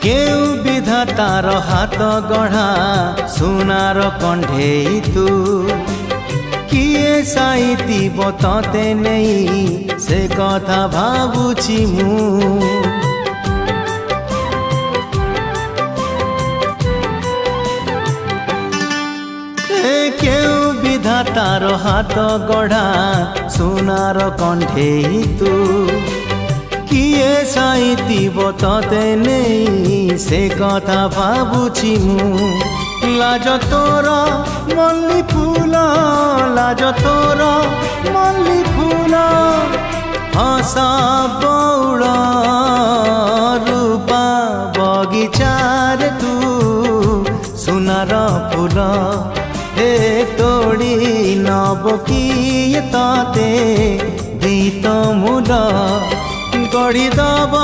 केउ विधातार हाथ गढ़ा सुनार कंढेई तू किए साइती बतते नहीं से कथा भावुची मु केउ विधातार हाथ गढ़ा सुनार कंढेई तू किए साइती बतते नहीं से कथा भावुची मु लाज तोर मल्ली फूल लाज तोर मल्ली फूल हसा बौड़ रूपा बगीचार तू सुनार फूल हे तोड़ी नब किए ताते गीत मूल गढ़ी दब